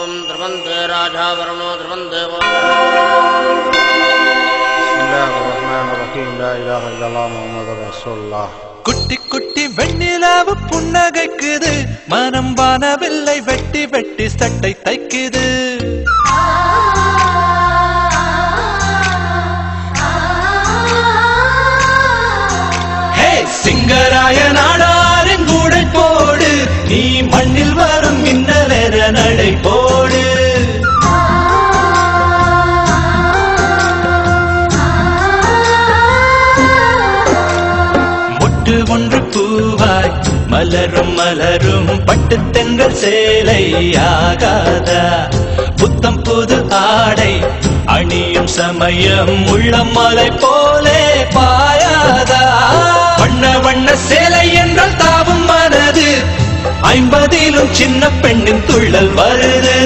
ओम द्रवन्ते राजा वरुणो द्रवन्ते குட்டி குட்டி வெண்ணிலாவு புன்னகைக்குது மனம் வானவில்லை வெட்டி வெட்டி சட்டை தைக்குது சிங்கராய நாடாரின் கூடை போடு நீ மண்ணில் வரும் மின்னலென நடை போடு முட்டு ஒன்று பூவாய் மலரும் மலரும் பட்டு தெங்கள் சேலை ஆகாதா புத்தம் புது ஆடை அணியும் சமயம் உள்ளம் மலை போலே பாயாதா வண்ண வண்ண சேலை என்றால் தாவும் மனது 50லும் சின்ன பெண்ணின் துள்ளல் வருது